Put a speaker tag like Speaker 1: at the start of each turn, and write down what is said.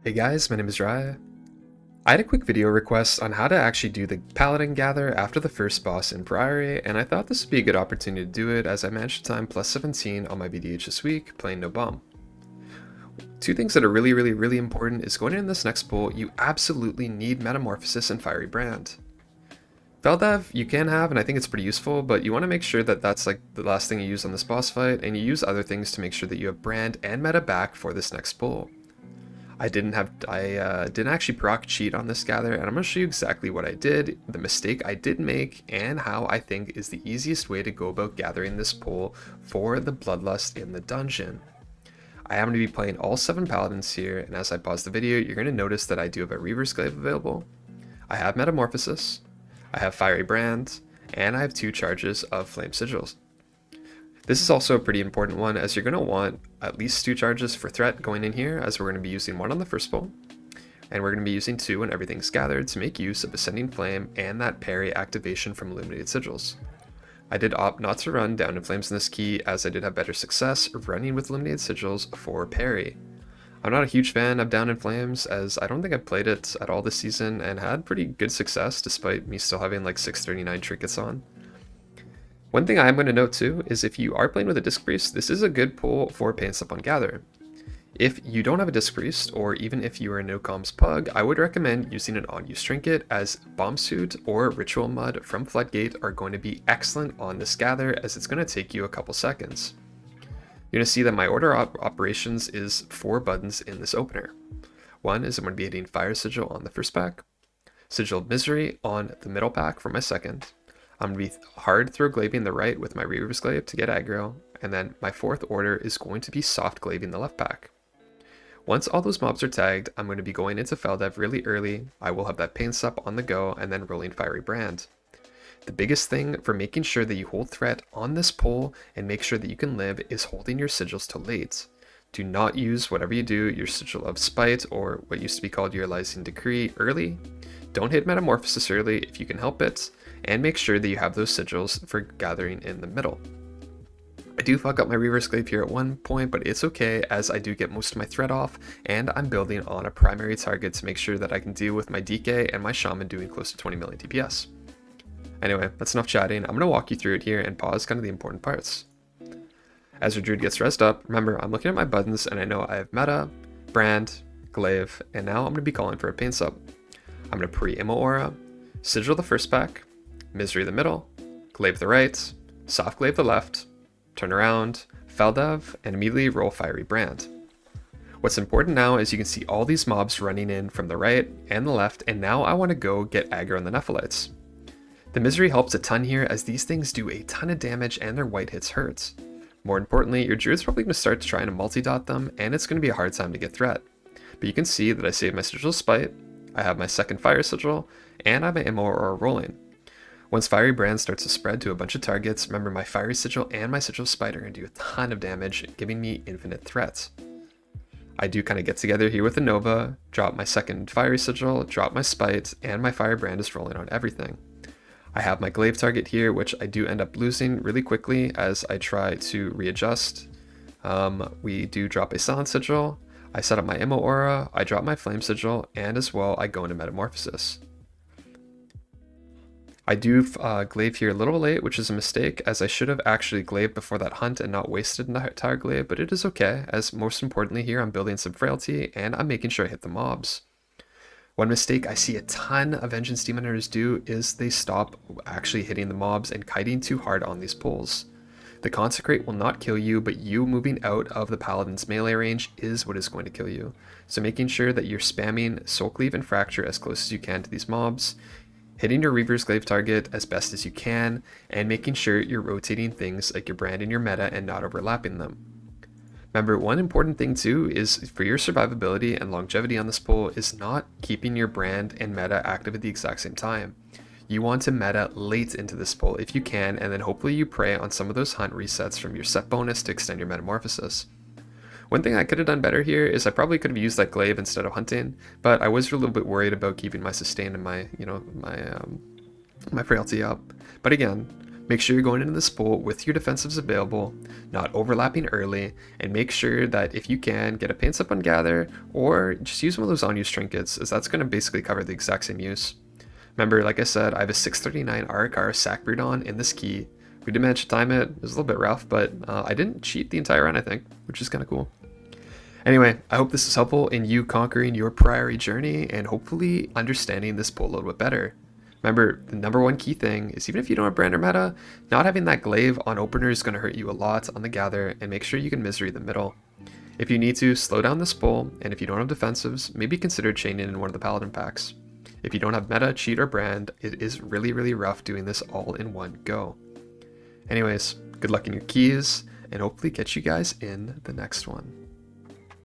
Speaker 1: Hey guys, my name is Raya. I had a quick video request on how to actually do the Paladin gather after the first boss in Priory, and I thought this would be a good opportunity to do it as I managed to time plus 17 on my VDH this week, playing no bomb. Two things that are really important is going in this next pull, you absolutely need Metamorphosis and Fiery Brand. Feldev you can have, and I think it's pretty useful, but you want to make sure that that's like the last thing you use on this boss fight, and you use other things to make sure that you have Brand and Meta back for this next pull. I didn't actually proc cheat on this gather, and I'm going to show you exactly what I did, the mistake I did make, and how I think is the easiest way to go about gathering this pull for the Bloodlust in the dungeon. I happen to be playing all 7 Paladins here, and as I pause the video, you're going to notice that I do have a Reaver's Glaive available. I have Metamorphosis, I have Fiery Brand, and I have 2 charges of Flame Sigils. This is also a pretty important one, as you're going to want at least 2 charges for threat going in here, as we're going to be using 1 on the first pull, and we're going to be using 2 when everything's gathered to make use of Ascending Flame and that parry activation from Illuminated Sigils. I did opt not to run Down in Flames in this key, as I did have better success running with Illuminated Sigils for parry. I'm not a huge fan of Down in Flames, as I don't think I've played it at all this season and had pretty good success despite me still having like 639 trinkets on. One thing I'm going to note too is if you are playing with a Disc Priest, this is a good pull for Pain Slip on Gather. If you don't have a Disc Priest, or even if you are a no comms pug, I would recommend using an on-use trinket, as Bomb Suit or Ritual Mud from Floodgate are going to be excellent on this gather, as it's going to take you a couple seconds. You're going to see that my order of operations is 4 buttons in this opener. One is I'm going to be hitting Fire Sigil on the first pack, Sigil of Misery on the middle pack for my second. I'm going to be hard throw glaving the right with my Reaver's Glaive to get aggro, and then my 4th order is going to be soft glaving the left pack. Once all those mobs are tagged, I'm going to be going into Feldev really early. I will have that Pain Sup on the go and then rolling Fiery Brand. The biggest thing for making sure that you hold threat on this pull and make sure that you can live is holding your sigils to late. Do not use whatever you do, your Sigil of Spite or what used to be called your Elysian Decree early. Don't hit Metamorphosis early if you can help it, and make sure that you have those sigils for gathering in the middle. I do fuck up my Reaver's Glaive here at one point, but it's okay, as I do get most of my threat off, and I'm building on a primary target to make sure that I can deal with my DK and my Shaman doing close to 20 million DPS. Anyway, that's enough chatting. I'm going to walk you through it here and pause kind of the important parts. As your Druid gets rezzed up, remember I'm looking at my buttons and I know I have Meta, Brand, Glaive, and now I'm going to be calling for a Pain Sup. I'm going to pre-Immo Aura, Sigil the first pack, Misery the middle, Glaive the right, Soft Glaive the left, turn around, Feldev, and immediately roll Fiery Brand. What's important now is you can see all these mobs running in from the right and the left, and now I want to go get aggro on the Nephilites. The Misery helps a ton here, as these things do a ton of damage and their white hits hurts. More importantly, your Druid's probably going to start trying to multi-dot them, and it's going to be a hard time to get threat. But you can see that I saved my Sigil Spite, I have my second Fire Sigil, and I have my Immo Aura rolling. Once Fiery Brand starts to spread to a bunch of targets, remember my Fiery Sigil and my Sigil Spite are going to do a ton of damage, giving me infinite threats. I do kind of get together here with a Nova, drop my second Fiery Sigil, drop my Spite, and my Fire Brand is rolling on everything. I have my Glaive target here, which I do end up losing really quickly as I try to readjust. We do drop a Silent Sigil, I set up my Immo Aura, I drop my Flame Sigil, and as well I go into Metamorphosis. I do glaive here a little late, which is a mistake, as I should have actually glaved before that hunt and not wasted an entire glaive, but it is okay, as most importantly here I'm building some frailty and I'm making sure I hit the mobs. One mistake I see a ton of Vengeance Demon Hunters do is they stop actually hitting the mobs and kiting too hard on these pulls. The Consecrate will not kill you, but you moving out of the Paladin's melee range is what is going to kill you. So making sure that you're spamming Soul Cleave and Fracture as close as you can to these mobs, hitting your Reaver's Glaive target as best as you can, and making sure you're rotating things like your Brand and your Meta and not overlapping them. Remember, one important thing too is for your survivability and longevity on this pull is not keeping your Brand and Meta active at the exact same time. You want to meta late into this pull if you can, and then hopefully you prey on some of those hunt resets from your set bonus to extend your Metamorphosis. One thing I could have done better here is I probably could have used that Glaive instead of hunting, but I was a little bit worried about keeping my sustain and my, my frailty up. But again, Make sure you're going into this pull with your defensives available, not overlapping early, and make sure that if you can, get a paint slip on gather, or just use one of those on-use trinkets, as that's going to basically cover the exact same use. Remember, like I said, I have a 639 Arakara sack breed on in this key. We did manage to time it. It was a little bit rough, but I didn't cheat the entire run, I think, which is kind of cool. Anyway, I hope this is helpful in you conquering your Priory journey and hopefully understanding this pull a little bit better. Remember, the number one key thing is even if you don't have brand or meta, not having that glaive on opener is going to hurt you a lot on the gather, and make sure you can misery the middle. If you need to, slow down this pull, and if you don't have defensives, maybe consider chaining in one of the Paladin packs. If you don't have meta, cheat, or brand, it is really rough doing this all in one go. Anyways, good luck in your keys, and hopefully catch you guys in the next one.